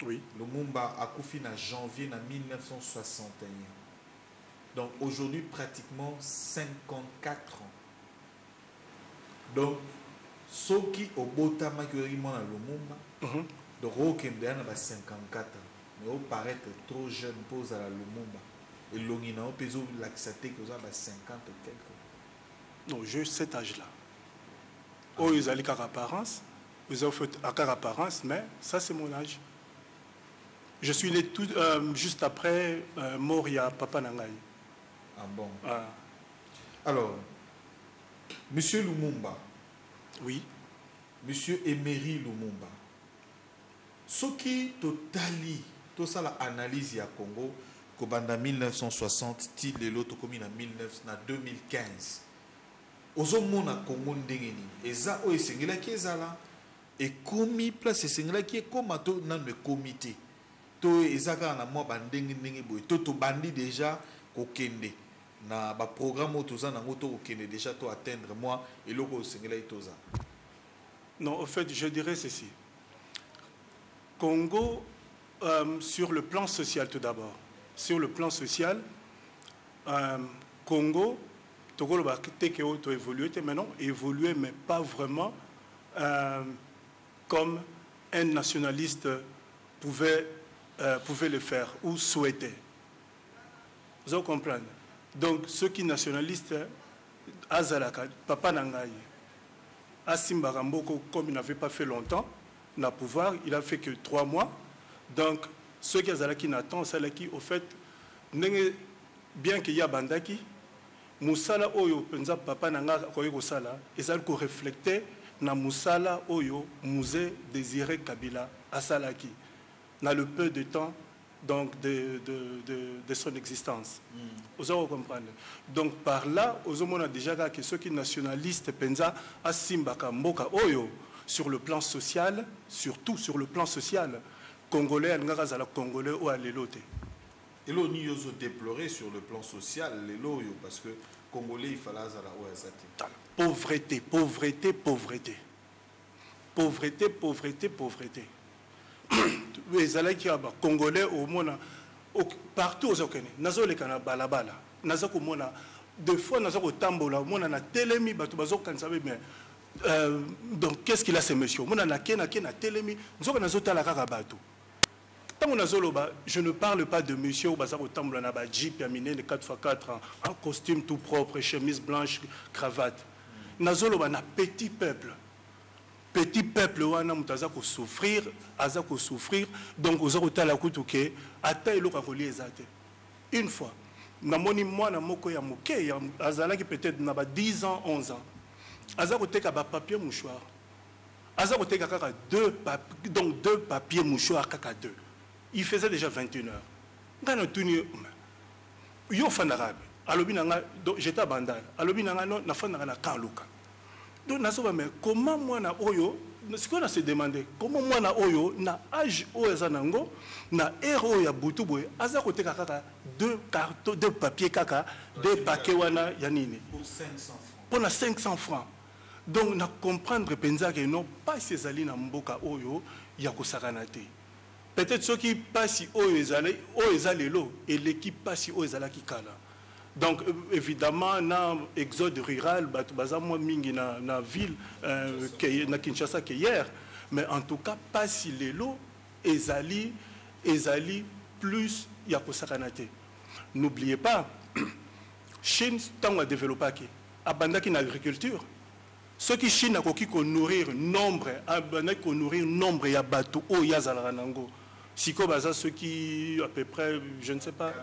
P: oui.
O: Lumumba a coufi en janvier 1961. Donc aujourd'hui, pratiquement 54 ans. Donc, ceux qui ont voté pour Lumumba, donc ils ont 54 ans. Mais ils paraissent trop jeunes pour la Lumumba. Et ils ont l'accepté qu'ils ont 50 et quelques.
P: Non, j'ai cet âge-là. Oh, ils ont les apparence, ils ont fait apparence, mais ça c'est mon âge. Je suis né tout, juste après Moria, Papa Nangaï.
O: Ah bon? Ah. Alors, Monsieur Lumumba.
P: Oui.
O: Monsieur Emery Lumumba. Ce qui totali, tout ça l'analyse à Congo, Kobanda 1960, til de l'autre commune en 2015. Ozomon à Congo ndengeni. Eza o esengela ki ezala. Et komi place esengela ki comme to nan le comité. To ezaka na mo bandengi ndenge boy. To bandi déjà kokende. Na ba programme otoza na ngoto kokende déjà to atteindre moi et loko esengela itoza.
P: Non, en fait, je dirais ceci. Congo, sur le plan social tout d'abord. Sur le plan social, Congo, Togo a évolué, maintenant évolué, mais pas vraiment comme un nationaliste pouvait le faire ou souhaitait. Vous comprenez? Donc, ceux qui nationalistes, Azalaka, Papa Nangaye, Asimba Ramboko, comme il n'avait pas fait longtemps, n'a pouvoir, il a fait que 3 mois. Donc, ceux qui n'attendent, c'est qui, au fait, bien qu'il y a Bandaki, Moussala Oyo, Penza Papa Nanga Koyo Sala, et ça qu'on reflétait dans Moussala Oyo, Musée Désiré Kabila, à Salaki, dans le peu de temps donc, de son existence. Vous allez comprendre. Donc, par là, on a déjà que ceux qui nationalistes, Penza, Asimbaka, Mboka Oyo, sur le plan social, surtout sur le plan social, Congolais, Congolais ou à l'élote.
O: Et là, nous avons déploré sur le plan social, parce que Congolais, il fallait la
P: pauvreté, pauvreté, pauvreté. Pauvreté, pauvreté, pauvreté. Les Congolais, au monde, partout aux Okene, nazo le kana balabala, nazo komona, deux fois nazo ko tambola, mona na telemi batu bazo kansabe mais donc qu'est-ce qu'il a ces messieurs? Mona na kena telemi, nazo nazo tala kaka batu. Je ne parle pas de monsieur ou bazar au tambola na ba jeep yamine de 4x4 en costume tout propre, chemise blanche, cravate. Nazo loba na petit peuple. Petit peuple wana mutaza ko souffrir, aza ko souffrir, donc aux otala kutuke ata eloka ko liezate. Une fois, namoni mwana moko ya moke ya azala qui peut-être na ba 10 ans, 11 ans. Aza ko teka ba papier mouchoir. Aza ko teka kaka deux papiers mouchoirs kaka deux. Il faisait déjà 21 heures. Ngana tuni yo fanarabe. Alobi nanga j'étais à Bandal. Alobi nanga no na fanara na Kaluka. Donc, mais comment moi na oyo, ce qu'on a se demandé, comment moi na oyo, na âge oyo na héros ya butuboy, aza kote kaka deux cartons, deux papiers kaka, deux paquets wana yanini.
O: Pour 500 francs.
P: Pour 500 francs. Donc, na comprendre penza que non, pas ces alliés na mboka oyo, ya kosakanate. Peut-être ceux qui passent oyo ezalé lo, et l'équipe passe oyo ezalaki kala. Donc, évidemment, dans l'exode rural, moi, mingi na ville, na Kinshasa, qui hier, mais en tout cas, pas si les lots, ezali plus yakosakanate. N'oubliez pas, Chine, tant a développé, abandaki na agriculture. Ceux qui Chine a qu'on nourrir nombre, abandaki qu'on nourrir nombre ya bateau, o yazalaranango. Siko baza ceux qui, à peu près, je ne sais pas,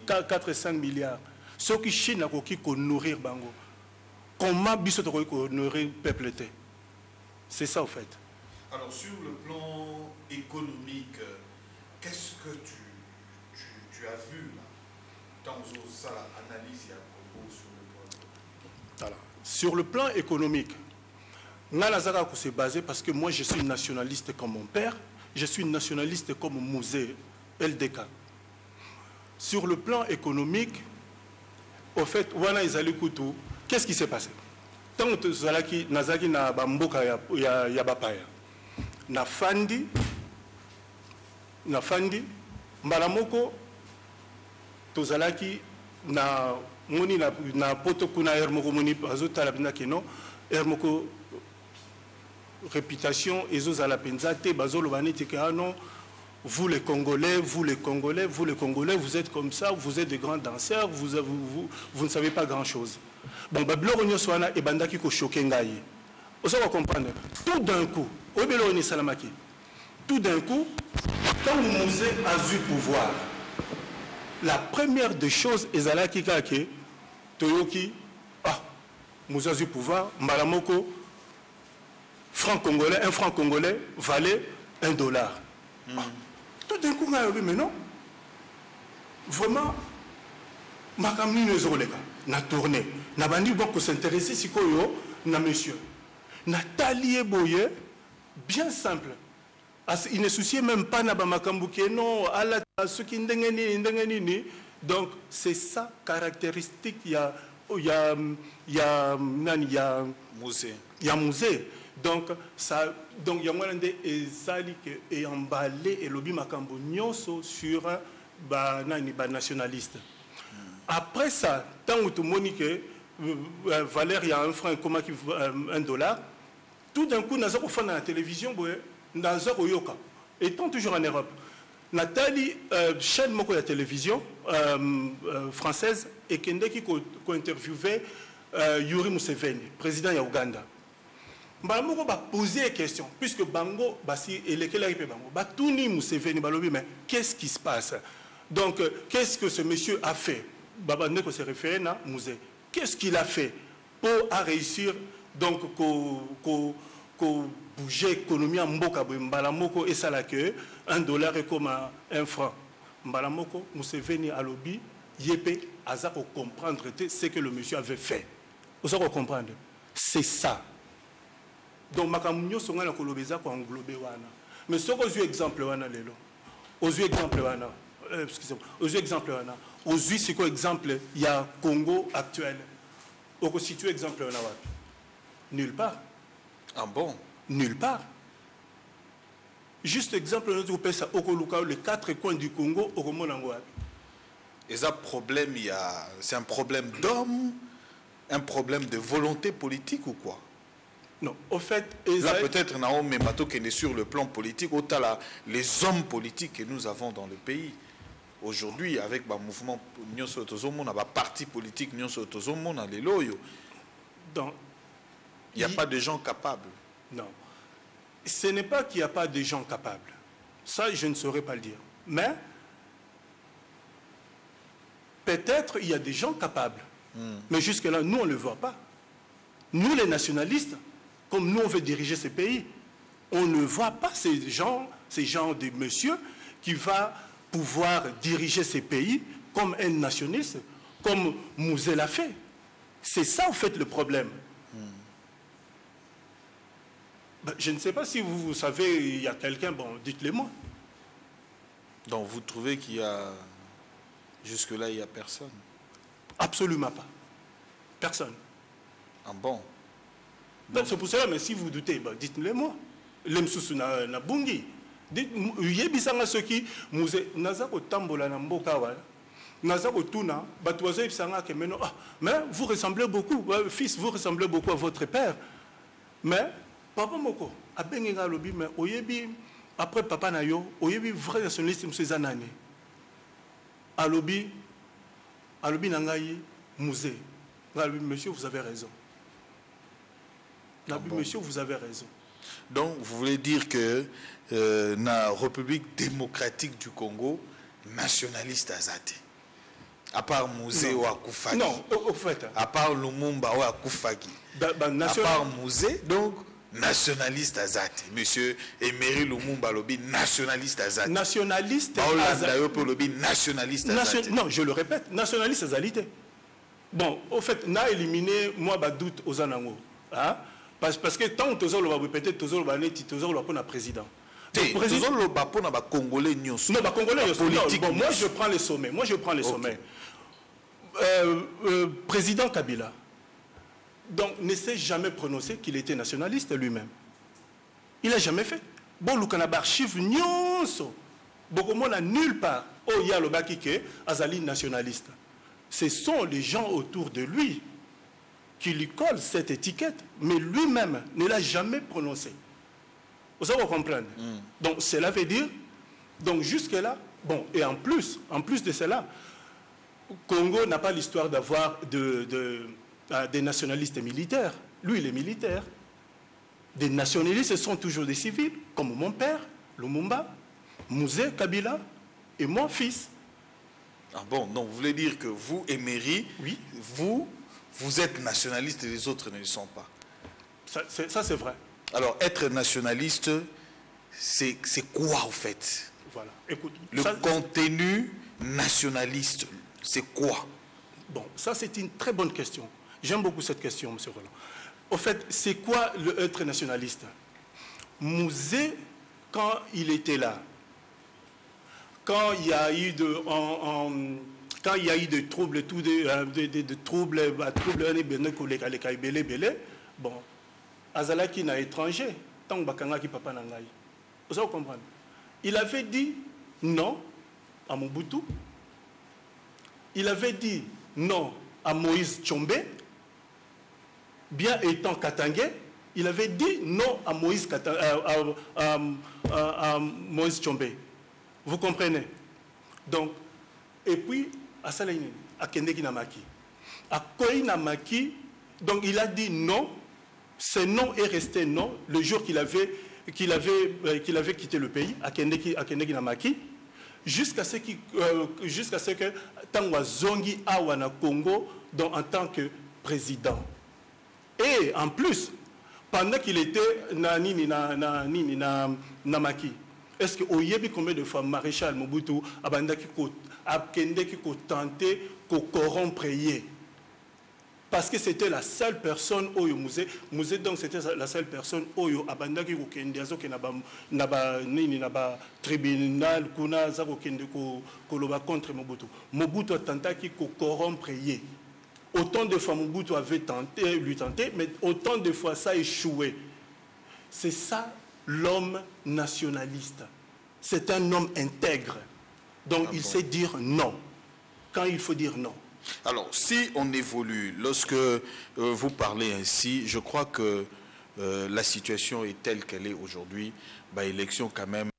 P: 4 et 5 milliards. Ceux qui Chine a qu'on nourrir bango. Comment biso to ko nourrir peuple té? C'est ça en fait.
O: Alors sur le plan économique, qu'est-ce que tu as vu là dans ça analyse à Congo sur le plan?
P: Alors, sur le plan économique, Nalazara ko s'est basé parce que moi je suis nationaliste comme mon père, je suis nationaliste comme Musée LDK. Sur le plan économique, au fait, wana izali kutu, qu'est-ce qui s'est passé? Tant que zalaki nazaki na bamboka ya bapaya. Na fandi mbalamoko to zalaki na moni na poto kuna hermoko moni azota la bina keno hermoko réputation ezo zala penzate bazolo banete ke non. Vous les Congolais, vous êtes comme ça, vous êtes des grands danseurs, vous ne savez pas grand-chose. Bon, Babloro Swana et Bandaki ko choqué ngai. Vous allez comprendre. Tout d'un coup, Obeloni Salamaki, tout d'un coup, quand le musée a eu pouvoir, la première des choses est Zalaki Kake, Toyoki, musée a eu pouvoir, Malamoko, franc congolais, un franc congolais valait $1. Tout d'un coup, mais non. Vraiment, ma camine est na tournée. Na bandi beaucoup s'intéresser si koyo na monsieur. Nathalie Boye, bien simple. Il ne souciait même pas na bamakambuke non à la ce qui ndengeni. Donc c'est ça caractéristique. Il y a musée. Donc ça donc yangwande ezali que et emballé et lobby makambo nyonso sur ba nationaliste. Après ça, tant que tout le monde dit Valère, il y a un franc, comment qui $1, tout d'un coup, nous avons fait dans la télévision, nous avons yoka. Étant toujours en Europe, Nathalie, chaîne de la télévision française, et qui a interviewé Yoweri Museveni, président de Ouganda. Bango va poser des questions, puisque Bango, si et lesquels arrivent Bango, tout ni Museveni, mais qu'est-ce qui se passe? Donc, qu'est-ce que ce monsieur a fait? Babane se réfère à musée. Qu'est-ce qu'il a fait pour réussir donc qu'on bouger l'économie en Mboka Mbalamoko et ça là que $1 est comme un franc. Mbalamoko, Museveni à lobby, yépé, aza pour comprendre ce que le monsieur avait fait. Vous allez comprendre. C'est ça. Donc makamunyo songa na kolobeza ko englober wana. Mais ce que j'ai exemple wana lelo. Aux exemple wana. Excusez-moi. Aux exemple wana. Aux c'est quoi exemple? Il y a Congo actuel. Au situe exemple wana wapi? Nulle part.
O: Ah bon?
P: Nulle part. Juste exemple nous on ça Okoluka les 4 coins du Congo au Monango.
O: Et ça problème c'est un problème d'homme, un problème de volonté politique ou quoi?
P: Non, au fait...
O: Là, peut-être, Naomi Mato qui est sur le plan politique, autant là, les hommes politiques que nous avons dans le pays. Aujourd'hui, avec le mouvement Nyonso Tozomon, le parti politique Nyonso Tozomon, il n'y a pas de gens capables.
P: Non. Ce n'est pas qu'il n'y a pas de gens capables. Ça, je ne saurais pas le dire. Mais, peut-être il y a des gens capables. Mais jusque-là, nous, on ne le voit pas. Nous, les nationalistes, comme nous, on veut diriger ce pays, on ne voit pas ces gens de monsieur qui va pouvoir diriger ces pays comme un nationaliste, comme Mouzé l'a fait. C'est ça, en fait, le problème. Ben, je ne sais pas si vous savez, il y a quelqu'un, bon, dites-le moi.
O: Donc, vous trouvez qu'il y a... Jusque-là, il n'y a personne?
P: Absolument pas. Personne.
O: Ah bon?
P: C'est pour cela, mais si vous doutez, bah, dites-le moi. Lemsusu na bungi. Yebisanga soki muze nazako tambola na mboka wala. Nazako tuna batwazo yebisanga ke meno mais vous ressemblez beaucoup, fils, vous ressemblez beaucoup à votre père. Mais papa moko abenga lobi mais oyebi après papa na yo, oyebi vrai nationaliste monsieur Zanani. Alobi nangayi muze. Monsieur, vous avez raison. Monsieur, vous avez raison.
O: Donc, vous voulez dire que la République démocratique du Congo, nationaliste azate. À part Mouzé ou Akoufaki.
P: Non, au fait.
O: À part Lumumba ou Akoufaki. À part Mouzé, donc, nationaliste azate. Monsieur Emery Lumumba lobi, nationaliste azate.
P: Nationaliste
O: azate. Nationaliste azate.
P: Non, je le répète, nationaliste azalité. Bon, au fait, n'a éliminé, moi, doute aux anango. Hein? Parce que tant que nous avons peut-être toujours le président.
O: Le président congolais non,
P: bon, moi je prends les sommets. Président Kabila donc ne s'est jamais prononcé qu'il était nationaliste lui-même. Il n'a jamais fait. Bon, le archive nyonso. Beaucoup n'a nulle part. Oh, il y a le baki que Azali nationaliste. Ce sont les gens autour de lui qui lui colle cette étiquette, mais lui-même ne l'a jamais prononcée. Vous allez comprendre. Donc, cela veut dire, donc jusque-là, bon, et en plus de cela, Congo n'a pas l'histoire d'avoir des nationalistes militaires. Lui, il est militaire. Des nationalistes sont toujours des civils, comme mon père, Lumumba, Mouzé, Kabila, et mon fils.
O: Ah bon, donc vous voulez dire que vous, Emery,
P: oui,
O: vous êtes nationaliste et les autres ne le sont pas.
P: Ça c'est vrai.
O: Alors, être nationaliste, c'est quoi en fait?
P: Voilà. Écoute,
O: le contenu nationaliste, c'est quoi?
P: Bon, ça c'est une très bonne question. J'aime beaucoup cette question, M. Roland. Au fait, c'est quoi le être nationaliste? Mouzé, quand il était là, quand il y a eu quand il y a eu des troubles, bon, Azalaki n'a étranger, tant que papa n'a. Vous savez comprendre? Il avait dit non à Mobutu. Il avait dit non à Moïse Tshombe. Bien étant Katangé, il avait dit non à Moïse Tshombe. Vous comprenez? Donc, et puis, à Salaïne, à Kendeki Namaki. À Koï Namaki, donc il a dit non. Ce non est resté non le jour qu'il avait quitté le pays, à Kendeki Namaki, jusqu'à ce que Tangwa Zongi Awana Congo donc, en tant que président. Et en plus, pendant qu'il était Namaki, est-ce que Oyebi combien de fois Maréchal Mobutu a tenté de corrompre? Parce que c'était la seule personne au musée donc c'était la seule personne au abandaki ko kendiazo ke na ba tribunal kuna za ko kende ko loba contre Mobutu a tenté ko corrompre. Autant de fois Mobutu avait tenté lui tenter, mais autant de fois ça a échoué. C'est ça l'homme nationaliste. C'est un homme intègre. Donc il sait dire non quand il faut dire non.
O: Alors, si on évolue, lorsque vous parlez ainsi, je crois que la situation est telle qu'elle est aujourd'hui. Bah, élection quand même,